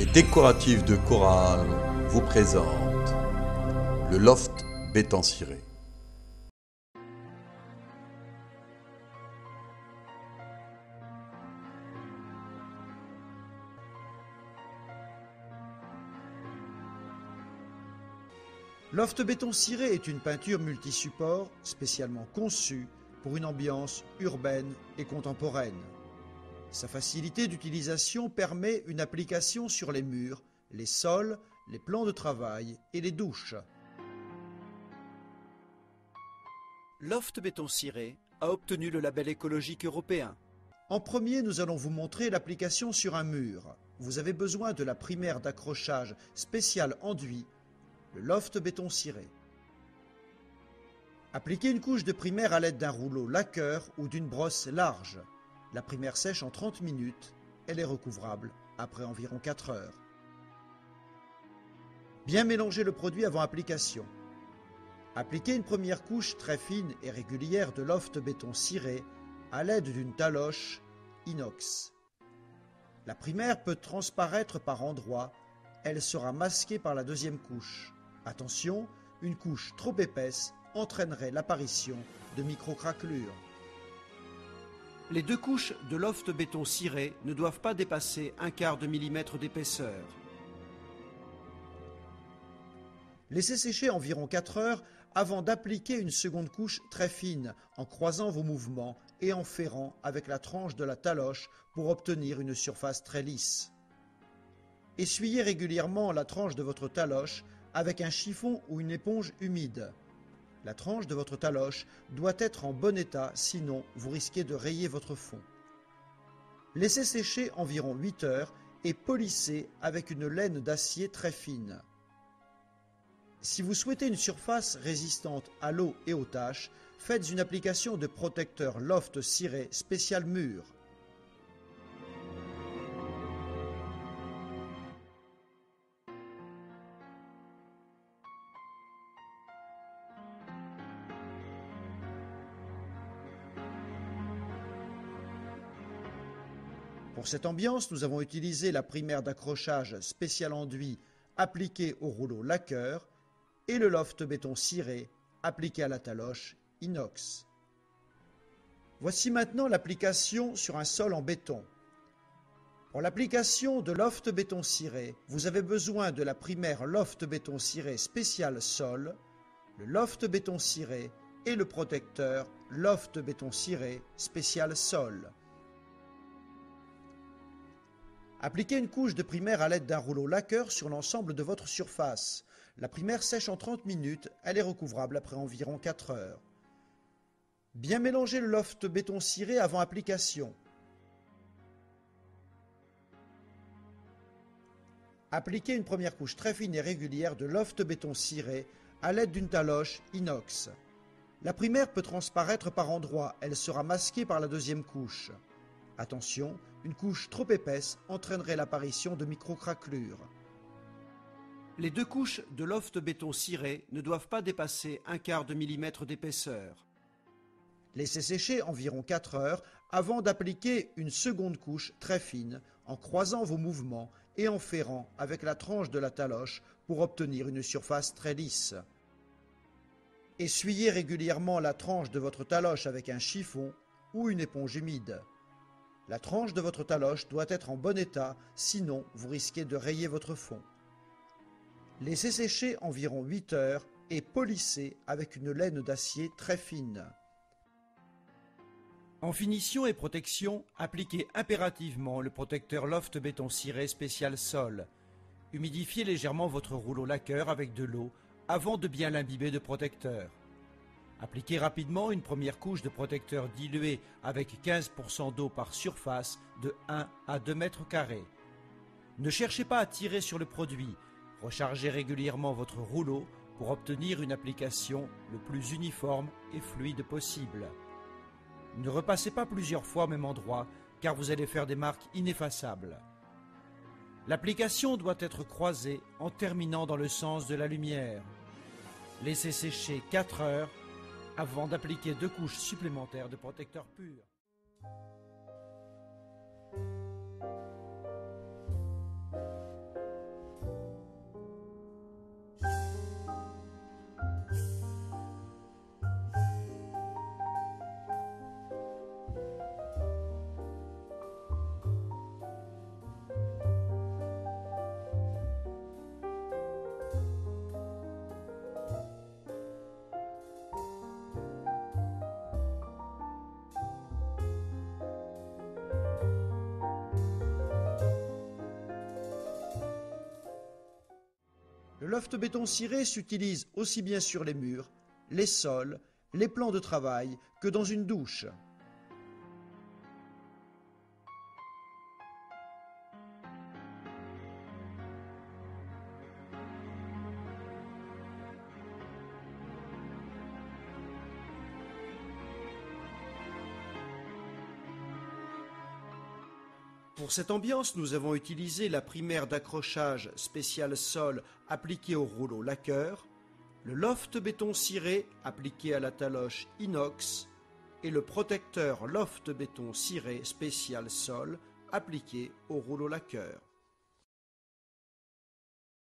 Les décoratifs de Coral vous présentent le loft béton ciré. Loft béton ciré est une peinture multisupport spécialement conçue pour une ambiance urbaine et contemporaine. Sa facilité d'utilisation permet une application sur les murs, les sols, les plans de travail et les douches. Loft béton ciré a obtenu le label écologique européen. En premier, nous allons vous montrer l'application sur un mur. Vous avez besoin de la primaire d'accrochage spéciale enduit, le loft béton ciré. Appliquez une couche de primaire à l'aide d'un rouleau lacqueur ou d'une brosse large. La primaire sèche en 30 minutes. Elle est recouvrable après environ 4 heures. Bien mélanger le produit avant application. Appliquez une première couche très fine et régulière de loft béton ciré à l'aide d'une taloche inox. La primaire peut transparaître par endroits. Elle sera masquée par la deuxième couche. Attention, une couche trop épaisse entraînerait l'apparition de micro-craquelures. Les deux couches de loft béton ciré ne doivent pas dépasser 1/4 de millimètre d'épaisseur. Laissez sécher environ 4 heures avant d'appliquer une seconde couche très fine en croisant vos mouvements et en ferrant avec la tranche de la taloche pour obtenir une surface très lisse. Essuyez régulièrement la tranche de votre taloche avec un chiffon ou une éponge humide. La tranche de votre taloche doit être en bon état, sinon vous risquez de rayer votre fond. Laissez sécher environ 8 heures et polissez avec une laine d'acier très fine. Si vous souhaitez une surface résistante à l'eau et aux taches, faites une application de protecteur loft ciré spécial mur. Pour cette ambiance, nous avons utilisé la primaire d'accrochage spécial enduit appliquée au rouleau lacqueur et le loft béton ciré appliqué à la taloche inox. Voici maintenant l'application sur un sol en béton. Pour l'application de loft béton ciré, vous avez besoin de la primaire loft béton ciré spécial sol, le loft béton ciré et le protecteur loft béton ciré spécial sol. Appliquez une couche de primaire à l'aide d'un rouleau lacqueur sur l'ensemble de votre surface. La primaire sèche en 30 minutes, elle est recouvrable après environ 4 heures. Bien mélanger le loft béton ciré avant application. Appliquez une première couche très fine et régulière de loft béton ciré à l'aide d'une taloche inox. La primaire peut transparaître par endroits, elle sera masquée par la deuxième couche. Attention, une couche trop épaisse entraînerait l'apparition de micro-craquelures. Les deux couches de loft béton ciré ne doivent pas dépasser 1/4 de millimètre d'épaisseur. Laissez sécher environ 4 heures avant d'appliquer une seconde couche très fine en croisant vos mouvements et en ferrant avec la tranche de la taloche pour obtenir une surface très lisse. Essuyez régulièrement la tranche de votre taloche avec un chiffon ou une éponge humide. La tranche de votre taloche doit être en bon état, sinon vous risquez de rayer votre fond. Laissez sécher environ 8 heures et polissez avec une laine d'acier très fine. En finition et protection, appliquez impérativement le protecteur loft béton ciré spécial sol. Humidifiez légèrement votre rouleau lacqueur avec de l'eau avant de bien l'imbiber de protecteur. Appliquez rapidement une première couche de protecteur dilué avec 15% d'eau par surface de 1 à 2 mètres carrés. Ne cherchez pas à tirer sur le produit. Rechargez régulièrement votre rouleau pour obtenir une application le plus uniforme et fluide possible. Ne repassez pas plusieurs fois au même endroit car vous allez faire des marques ineffaçables. L'application doit être croisée en terminant dans le sens de la lumière. Laissez sécher 4 heures avant d'appliquer 2 couches supplémentaires de protecteur pur. loft béton ciré s'utilise aussi bien sur les murs, les sols, les plans de travail que dans une douche. Pour cette ambiance, nous avons utilisé la primaire d'accrochage spécial sol appliquée au rouleau lacqueur, le loft béton ciré appliqué à la taloche inox et le protecteur loft béton ciré spécial sol appliqué au rouleau lacqueur.